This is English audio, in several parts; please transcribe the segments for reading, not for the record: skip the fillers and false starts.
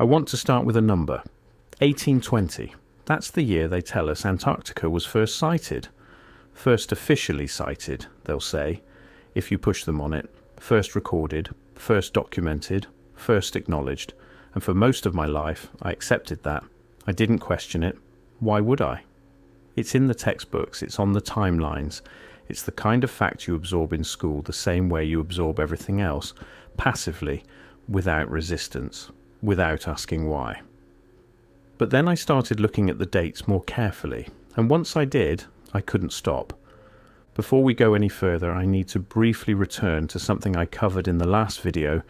I want to start with a number. 1820. That's the year they tell us Antarctica was first sighted. First officially sighted, they'll say, if you push them on it. First recorded, first documented, first acknowledged. And for most of my life, I accepted that. I didn't question it. Why would I? It's in the textbooks, it's on the timelines. It's the kind of fact you absorb in school the same way you absorb everything else, passively, without resistance, without asking why. But then I started looking at the dates more carefully, and once I did, I couldn't stop. Before we go any further, I need to briefly return to something I covered in the last video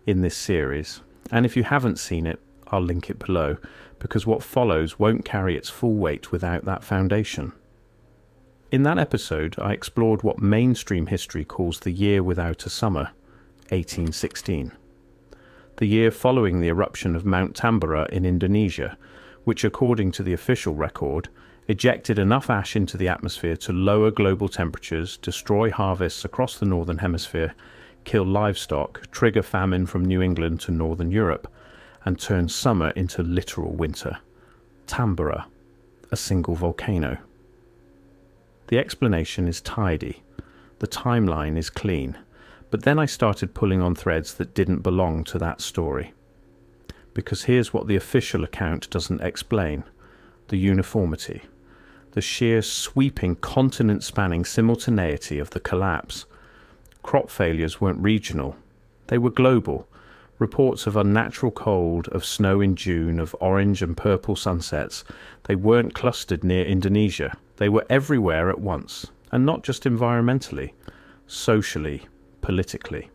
in this series, and if you haven't seen it, I'll link it below, because what follows won't carry its full weight without that foundation. In that episode, I explored what mainstream history calls the year without a summer, 1816. The year following the eruption of Mount Tambora in Indonesia, which according to the official record, ejected enough ash into the atmosphere to lower global temperatures, destroy harvests across the northern hemisphere, kill livestock, trigger famine from New England to northern Europe, and turn summer into literal winter. Tambora, a single volcano. The explanation is tidy, the timeline is clean, but then I started pulling on threads that didn't belong to that story. Because here's what the official account doesn't explain: the uniformity, the sheer sweeping continent-spanning simultaneity of the collapse. Crop failures weren't regional, they were global. Reports of unnatural cold, of snow in June, of orange and purple sunsets, they weren't clustered near Indonesia. They were everywhere at once, and not just environmentally, socially, politically.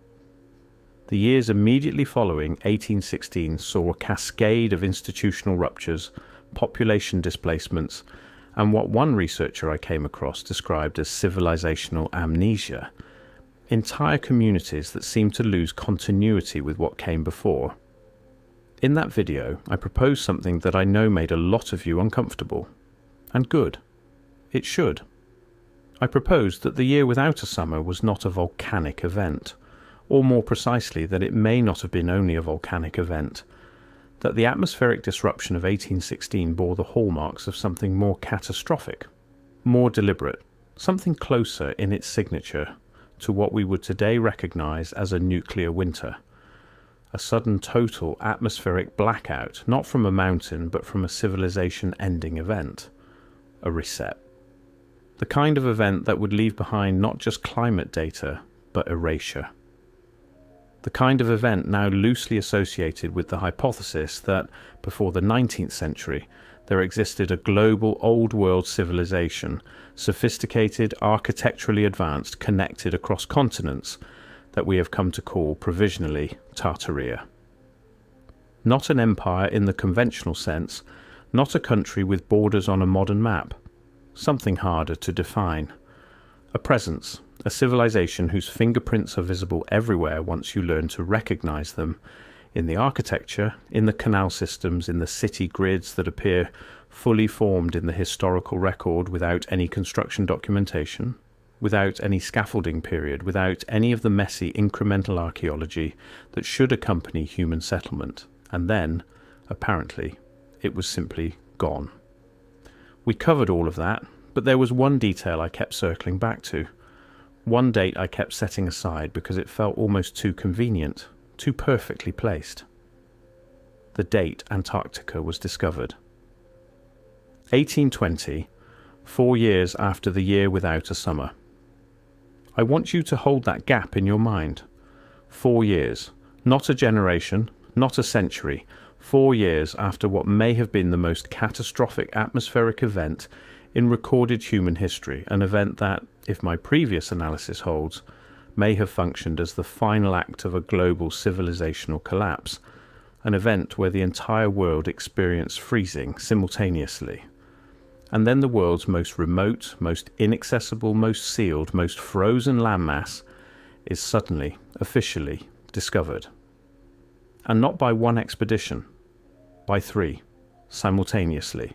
The years immediately following 1816 saw a cascade of institutional ruptures, population displacements, and what one researcher I came across described as civilizational amnesia. Entire communities that seemed to lose continuity with what came before. In that video, I proposed something that I know made a lot of you uncomfortable. And good. It should. I proposed that the year without a summer was not a volcanic event, or more precisely that it may not have been only a volcanic event, that the atmospheric disruption of 1816 bore the hallmarks of something more catastrophic, more deliberate, something closer in its signature to what we would today recognize as a nuclear winter. A sudden total atmospheric blackout, not from a mountain but from a civilization-ending event. A reset. The kind of event that would leave behind not just climate data, but erasure. The kind of event now loosely associated with the hypothesis that, before the 19th century, there existed a global old-world civilization, sophisticated, architecturally advanced, connected across continents, that we have come to call provisionally Tartaria. Not an empire in the conventional sense, not a country with borders on a modern map. Something harder to define. A presence, a civilization whose fingerprints are visible everywhere once you learn to recognize them, in the architecture, in the canal systems, in the city grids that appear fully formed in the historical record without any construction documentation, without any scaffolding period, without any of the messy incremental archaeology that should accompany human settlement. And then, apparently, it was simply gone. We covered all of that, but there was one detail I kept circling back to. One date I kept setting aside because it felt almost too convenient, too perfectly placed. The date Antarctica was discovered. 1820, 4 years after the year without a summer. I want you to hold that gap in your mind. 4 years, not a generation, not a century, 4 years after what may have been the most catastrophic atmospheric event in recorded human history, an event that, if my previous analysis holds, may have functioned as the final act of a global civilizational collapse, an event where the entire world experienced freezing simultaneously. And then the world's most remote, most inaccessible, most sealed, most frozen landmass is suddenly, officially, discovered. And not by one expedition, by 3, simultaneously.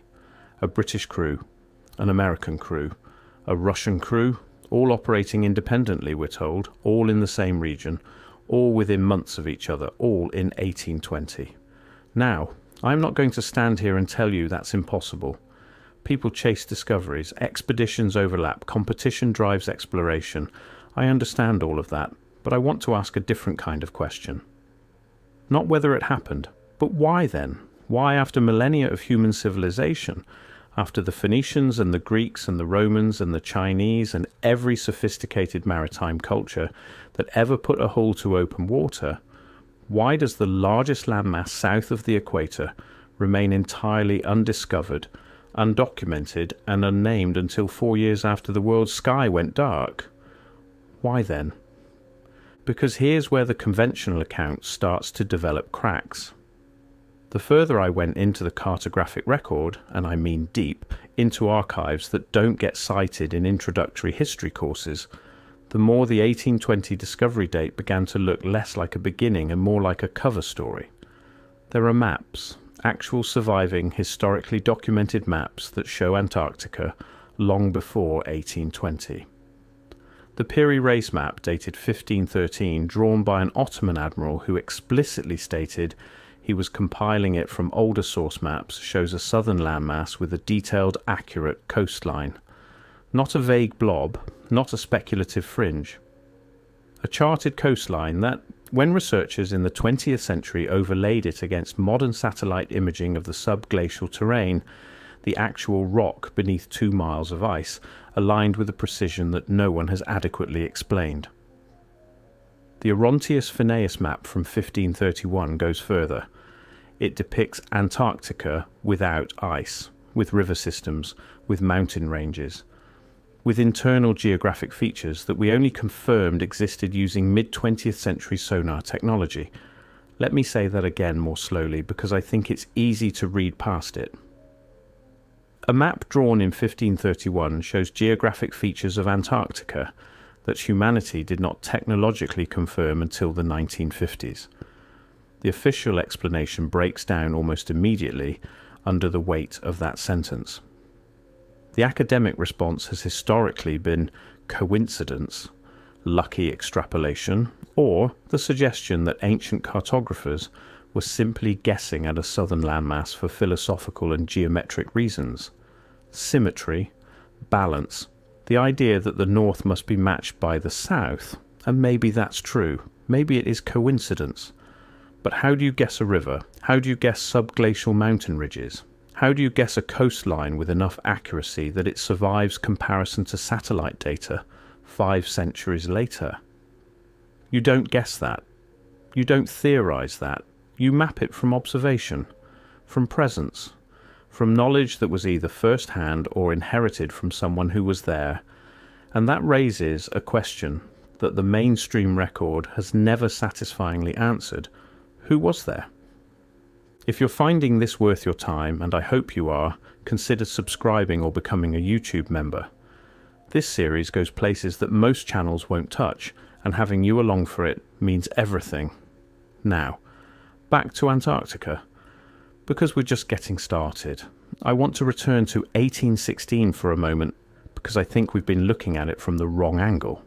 A British crew, an American crew, a Russian crew, all operating independently, we're told, all in the same region, all within months of each other, all in 1820. Now, I'm not going to stand here and tell you that's impossible. People chase discoveries, expeditions overlap, competition drives exploration. I understand all of that, but I want to ask a different kind of question. Not whether it happened, but why then? Why, after millennia of human civilization, after the Phoenicians and the Greeks and the Romans and the Chinese and every sophisticated maritime culture that ever put a hull to open water, why does the largest landmass south of the equator remain entirely undiscovered, undocumented and unnamed until 4 years after the world's sky went dark? Why then? Because here's where the conventional account starts to develop cracks. The further I went into the cartographic record, and I mean deep, into archives that don't get cited in introductory history courses, the more the 1820 discovery date began to look less like a beginning and more like a cover story. There are maps, actual surviving, historically documented maps that show Antarctica long before 1820. The Piri Reis map, dated 1513, drawn by an Ottoman admiral who explicitly stated he was compiling it from older source maps, shows a southern landmass with a detailed, accurate coastline. Not a vague blob, not a speculative fringe. A charted coastline that, when researchers in the 20th century overlaid it against modern satellite imaging of the subglacial terrain, the actual rock beneath 2 miles of ice, aligned with a precision that no one has adequately explained. The Orontius Phineas map from 1531 goes further. It depicts Antarctica without ice, with river systems, with mountain ranges, with internal geographic features that we only confirmed existed using mid-20th century sonar technology. Let me say that again more slowly because I think it's easy to read past it. A map drawn in 1531 shows geographic features of Antarctica that humanity did not technologically confirm until the 1950s. The official explanation breaks down almost immediately under the weight of that sentence. The academic response has historically been coincidence, lucky extrapolation, or the suggestion that ancient cartographers were simply guessing at a southern landmass for philosophical and geometric reasons. Symmetry, balance, the idea that the north must be matched by the south, and maybe that's true, maybe it is coincidence. But how do you guess a river? How do you guess subglacial mountain ridges? How do you guess a coastline with enough accuracy that it survives comparison to satellite data 5 centuries later? You don't guess that. You don't theorize that. You map it from observation, from presence, from knowledge that was either first-hand or inherited from someone who was there. And that raises a question that the mainstream record has never satisfyingly answered. Who was there? If you're finding this worth your time, and I hope you are, consider subscribing or becoming a YouTube member. This series goes places that most channels won't touch, and having you along for it means everything. Now, back to Antarctica. Because we're just getting started, I want to return to 1816 for a moment, because I think we've been looking at it from the wrong angle.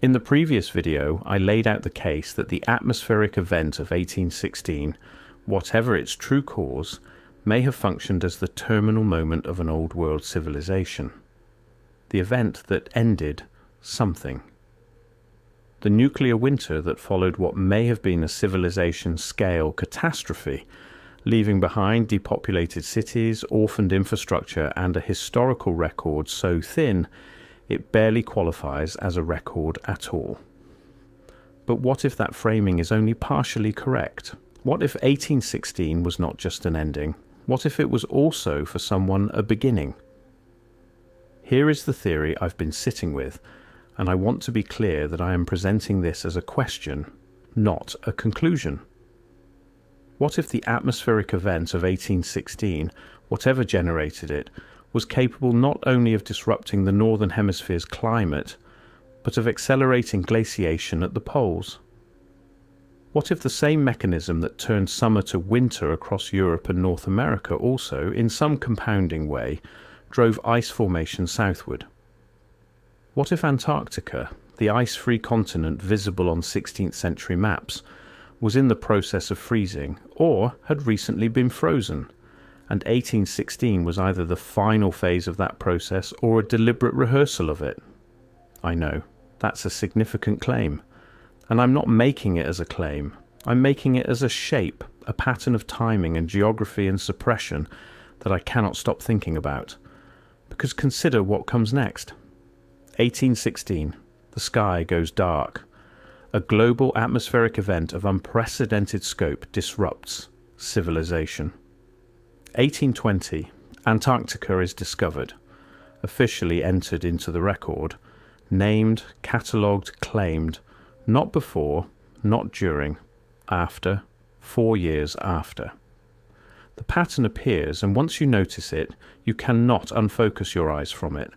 In the previous video, I laid out the case that the atmospheric event of 1816, whatever its true cause, may have functioned as the terminal moment of an old world civilization. The event that ended something. The nuclear winter that followed what may have been a civilization-scale catastrophe, leaving behind depopulated cities, orphaned infrastructure, and a historical record so thin it barely qualifies as a record at all. But what if that framing is only partially correct? What if 1816 was not just an ending? What if it was also, for someone, a beginning? Here is the theory I've been sitting with, and I want to be clear that I am presenting this as a question, not a conclusion. What if the atmospheric event of 1816, whatever generated it, was capable not only of disrupting the Northern Hemisphere's climate, but of accelerating glaciation at the poles? What if the same mechanism that turned summer to winter across Europe and North America also, in some compounding way, drove ice formation southward? What if Antarctica, the ice-free continent visible on 16th century maps, was in the process of freezing or had recently been frozen, and 1816 was either the final phase of that process or a deliberate rehearsal of it. I know, that's a significant claim, and I'm not making it as a claim. I'm making it as a shape, a pattern of timing and geography and suppression that I cannot stop thinking about. Because consider what comes next. 1816, the sky goes dark. A global atmospheric event of unprecedented scope disrupts civilization. 1820, Antarctica is discovered, officially entered into the record, named, catalogued, claimed, not before, not during, after, 4 years after. The pattern appears, and once you notice it, you cannot unfocus your eyes from it.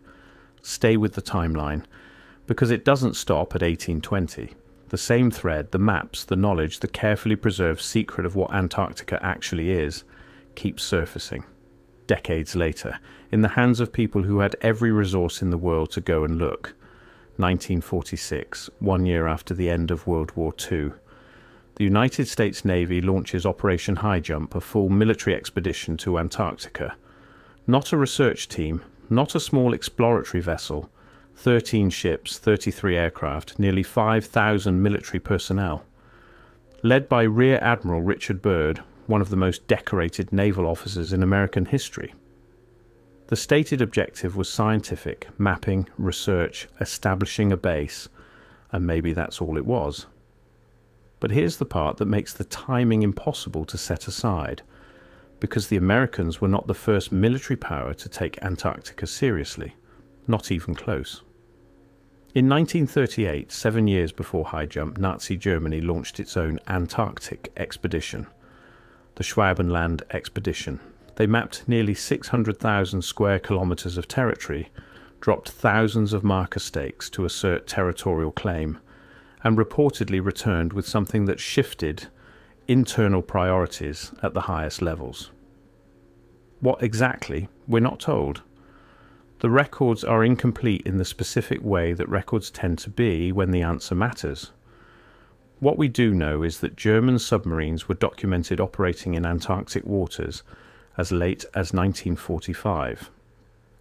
Stay with the timeline, because it doesn't stop at 1820. The same thread, the maps, the knowledge, the carefully preserved secret of what Antarctica actually is, keeps surfacing. Decades later, in the hands of people who had every resource in the world to go and look. 1946, 1 year after the end of World War II. The United States Navy launches Operation High Jump, a full military expedition to Antarctica. Not a research team, not a small exploratory vessel, 13 ships, 33 aircraft, nearly 5,000 military personnel. Led by Rear Admiral Richard Byrd, one of the most decorated naval officers in American history. The stated objective was scientific, mapping, research, establishing a base, and maybe that's all it was. But here's the part that makes the timing impossible to set aside, because the Americans were not the first military power to take Antarctica seriously, not even close. In 1938, 7 years before High Jump, Nazi Germany launched its own Antarctic expedition, the Schwabenland expedition. They mapped nearly 600,000 square kilometers of territory, dropped thousands of marker stakes to assert territorial claim, and reportedly returned with something that shifted internal priorities at the highest levels. What exactly, we're not told. The records are incomplete in the specific way that records tend to be when the answer matters. What we do know is that German submarines were documented operating in Antarctic waters as late as 1945,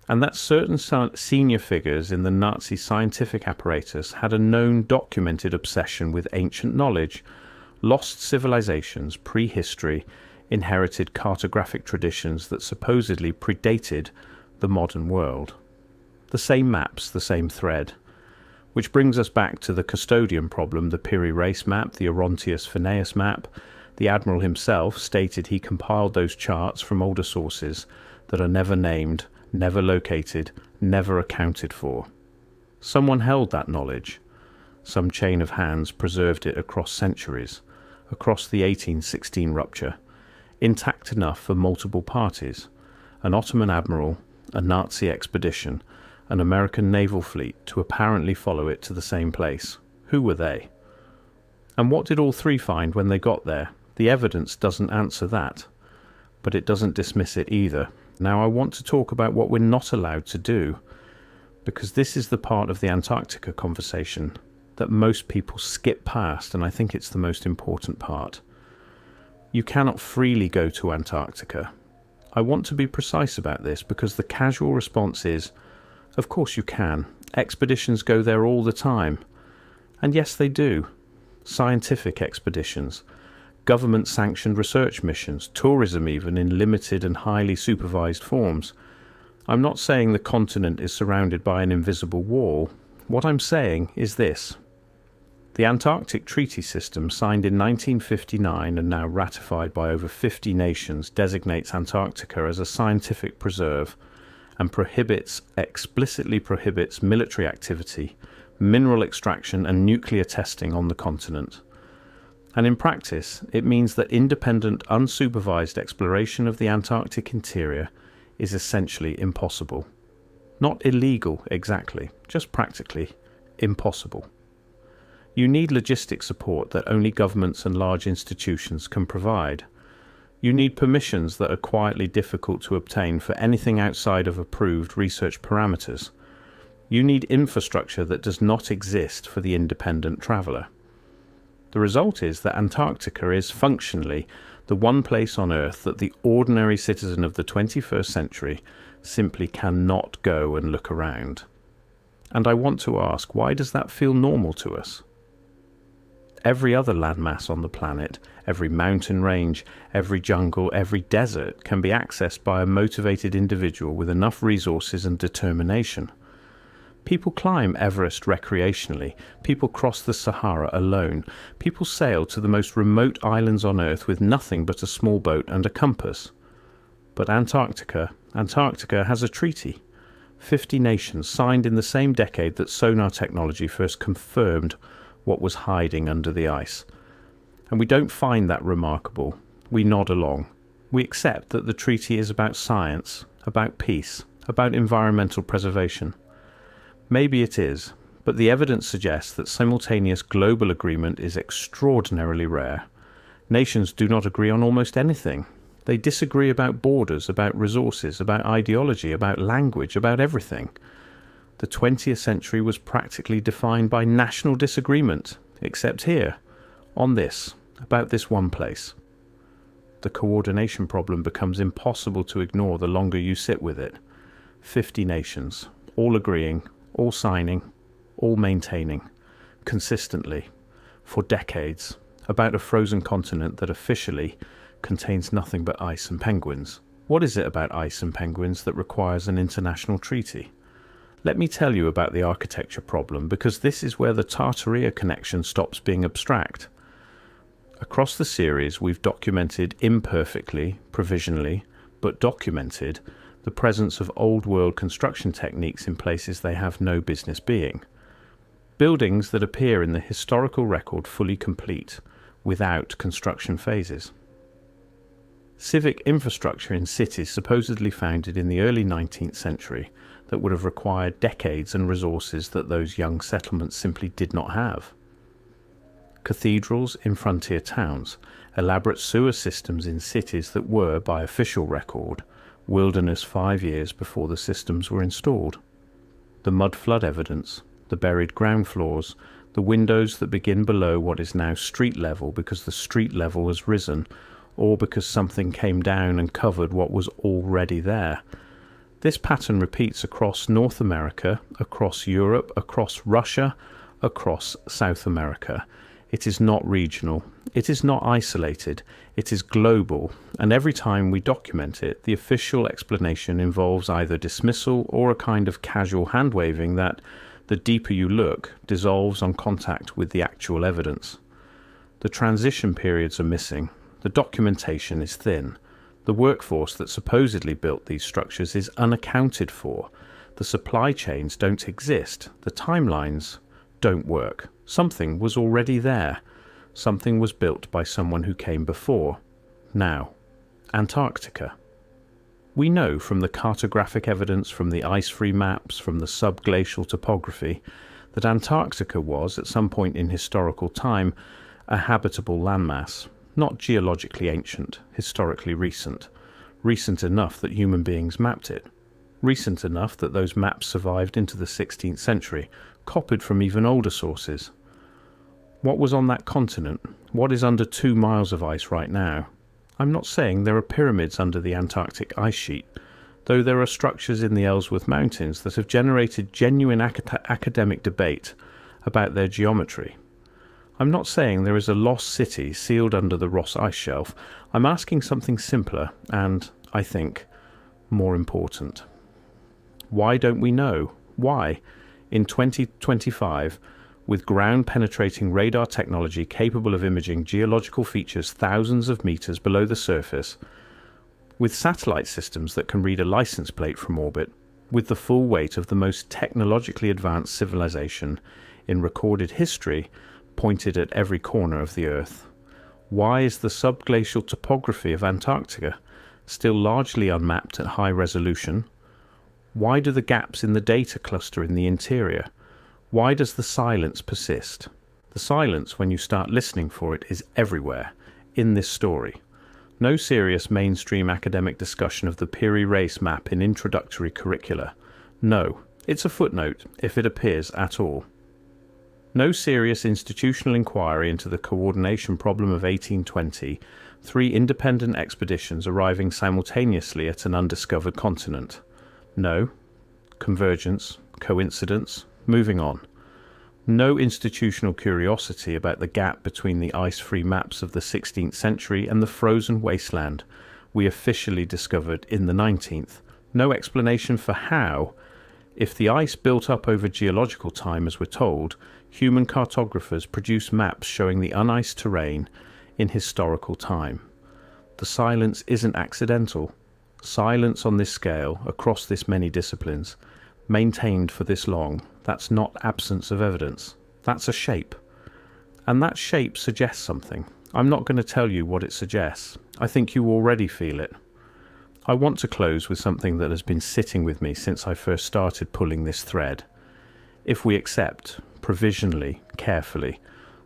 and that certain senior figures in the Nazi scientific apparatus had a known documented obsession with ancient knowledge, lost civilizations, prehistory, inherited cartographic traditions that supposedly predated the modern world. The same maps, the same thread. Which brings us back to the custodian problem, the Piri Reis map, the Orontius Phineas map. The Admiral himself stated he compiled those charts from older sources that are never named, never located, never accounted for. Someone held that knowledge. Some chain of hands preserved it across centuries, across the 1816 rupture, intact enough for multiple parties, an Ottoman admiral, a Nazi expedition, an American naval fleet to apparently follow it to the same place. Who were they? And what did all three find when they got there? The evidence doesn't answer that, but it doesn't dismiss it either. Now I want to talk about what we're not allowed to do, because this is the part of the Antarctica conversation that most people skip past, and I think it's the most important part. You cannot freely go to Antarctica. I want to be precise about this because the casual response is, of course you can. Expeditions go there all the time. And yes, they do. Scientific expeditions, government-sanctioned research missions, tourism even in limited and highly supervised forms. I'm not saying the continent is surrounded by an invisible wall. What I'm saying is this. The Antarctic Treaty System, signed in 1959 and now ratified by over 50 nations, designates Antarctica as a scientific preserve and explicitly prohibits military activity, mineral extraction and nuclear testing on the continent. And in practice, it means that independent, unsupervised exploration of the Antarctic interior is essentially impossible. Not illegal, exactly, just practically impossible. You need logistic support that only governments and large institutions can provide. You need permissions that are quietly difficult to obtain for anything outside of approved research parameters. You need infrastructure that does not exist for the independent traveller. The result is that Antarctica is functionally the one place on Earth that the ordinary citizen of the 21st century simply cannot go and look around. And I want to ask, why does that feel normal to us? Every other landmass on the planet, every mountain range, every jungle, every desert can be accessed by a motivated individual with enough resources and determination. People climb Everest recreationally, people cross the Sahara alone, people sail to the most remote islands on Earth with nothing but a small boat and a compass. But Antarctica has a treaty. 50 nations signed in the same decade that sonar technology first confirmed what was hiding under the ice. And we don't find that remarkable. We nod along. We accept that the treaty is about science, about peace, about environmental preservation. Maybe it is, but the evidence suggests that simultaneous global agreement is extraordinarily rare. Nations do not agree on almost anything. They disagree about borders, about resources, about ideology, about language, about everything. The 20th century was practically defined by national disagreement, except here, on this, about this one place. The coordination problem becomes impossible to ignore the longer you sit with it. 50 nations, all agreeing, all signing, all maintaining, consistently, for decades, about a frozen continent that officially contains nothing but ice and penguins. What is it about ice and penguins that requires an international treaty? Let me tell you about the architecture problem, because this is where the Tartaria connection stops being abstract. Across the series, we've documented imperfectly, provisionally, but documented the presence of old-world construction techniques in places they have no business being. Buildings that appear in the historical record fully complete, without construction phases. Civic infrastructure in cities supposedly founded in the early 19th century that would have required decades and resources that those young settlements simply did not have. Cathedrals in frontier towns, elaborate sewer systems in cities that were, by official record, wilderness 5 years before the systems were installed. The mud flood evidence, the buried ground floors, the windows that begin below what is now street level because the street level has risen, or because something came down and covered what was already there. This pattern repeats across North America, across Europe, across Russia, across South America. It is not regional. It is not isolated. It is global. And every time we document it, the official explanation involves either dismissal or a kind of casual hand-waving that, the deeper you look, dissolves on contact with the actual evidence. The transition periods are missing. The documentation is thin. The workforce that supposedly built these structures is unaccounted for. The supply chains don't exist. The timelines don't work. Something was already there. Something was built by someone who came before. Now, Antarctica. We know from the cartographic evidence, from the ice-free maps, from the subglacial topography, that Antarctica was, at some point in historical time, a habitable landmass. Not geologically ancient, historically recent. Recent enough that human beings mapped it. Recent enough that those maps survived into the 16th century, copied from even older sources. What was on that continent? What is under 2 miles of ice right now? I'm not saying there are pyramids under the Antarctic ice sheet, though there are structures in the Ellsworth Mountains that have generated genuine academic debate about their geometry. I'm not saying there is a lost city sealed under the Ross Ice Shelf. I'm asking something simpler and, I think, more important. Why don't we know? Why, in 2025, with ground-penetrating radar technology capable of imaging geological features thousands of meters below the surface, with satellite systems that can read a license plate from orbit, with the full weight of the most technologically advanced civilization in recorded history pointed at every corner of the Earth, why is the subglacial topography of Antarctica still largely unmapped at high resolution? Why do the gaps in the data cluster in the interior? Why does the silence persist? The silence, when you start listening for it, is everywhere, in this story. No serious mainstream academic discussion of the Piri Reis map in introductory curricula. No, it's a footnote, if it appears at all. No serious institutional inquiry into the coordination problem of 1820, 3 independent expeditions arriving simultaneously at an undiscovered continent. No. Convergence, coincidence, moving on. No institutional curiosity about the gap between the ice-free maps of the 16th century and the frozen wasteland we officially discovered in the 19th. No explanation for how, if the ice built up over geological time as we're told, human cartographers produced maps showing the uniced terrain in historical time. The silence isn't accidental. Silence on this scale, across this many disciplines, maintained for this long, that's not absence of evidence. That's a shape. And that shape suggests something. I'm not going to tell you what it suggests. I think you already feel it. I want to close with something that has been sitting with me since I first started pulling this thread. If we accept, provisionally, carefully,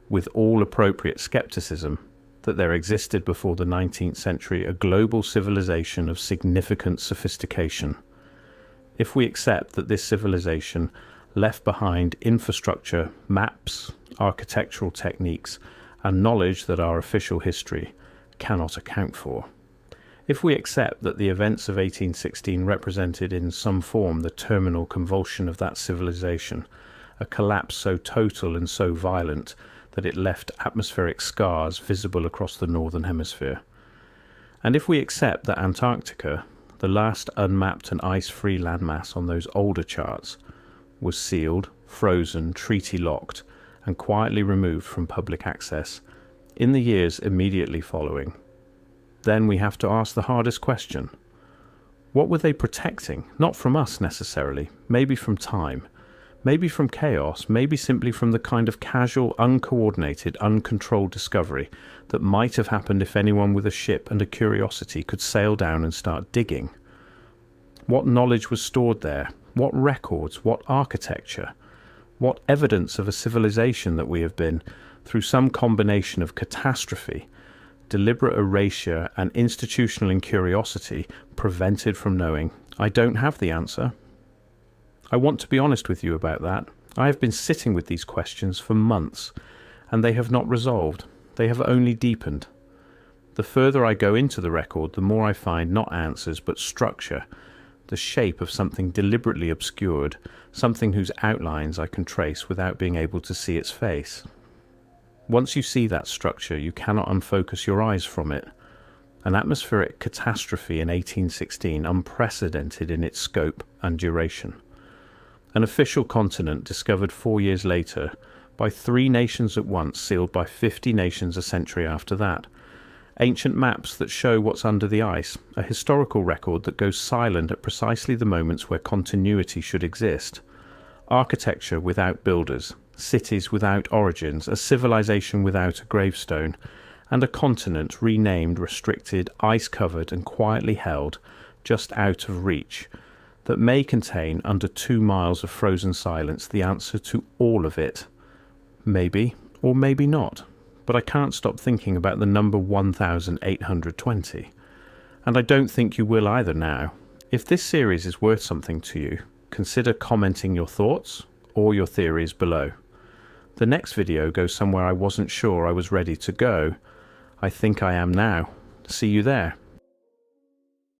with all appropriate skepticism, that there existed before the 19th century a global civilization of significant sophistication. If we accept that this civilization left behind infrastructure, maps, architectural techniques, and knowledge that our official history cannot account for. If we accept that the events of 1816 represented in some form the terminal convulsion of that civilization, a collapse so total and so violent that it left atmospheric scars visible across the northern hemisphere. And if we accept that Antarctica, the last unmapped and ice-free landmass on those older charts, was sealed, frozen, treaty-locked, and quietly removed from public access in the years immediately following, then we have to ask the hardest question. What were they protecting? Not from us necessarily, maybe from time, maybe from chaos, maybe simply from the kind of casual, uncoordinated, uncontrolled discovery that might have happened if anyone with a ship and a curiosity could sail down and start digging. What knowledge was stored there? What records? What architecture? What evidence of a civilization that we have been, through some combination of catastrophe, deliberate erasure, and institutional incuriosity, prevented from knowing? I don't have the answer. I want to be honest with you about that. I have been sitting with these questions for months, and they have not resolved. They have only deepened. The further I go into the record, the more I find not answers but structure, the shape of something deliberately obscured, something whose outlines I can trace without being able to see its face. Once you see that structure, you cannot unfocus your eyes from it. An atmospheric catastrophe in 1816, unprecedented in its scope and duration. An official continent discovered 4 years later by 3 nations at once, sealed by 50 nations a century after that. Ancient maps that show what's under the ice, a historical record that goes silent at precisely the moments where continuity should exist. Architecture without builders, cities without origins, a civilization without a gravestone, and a continent renamed, restricted, ice-covered and quietly held, just out of reach, that may contain under 2 miles of frozen silence the answer to all of it. Maybe, or maybe not. But I can't stop thinking about the number 1820. And I don't think you will either now. If this series is worth something to you, consider commenting your thoughts or your theories below. The next video goes somewhere I wasn't sure I was ready to go. I think I am now. See you there.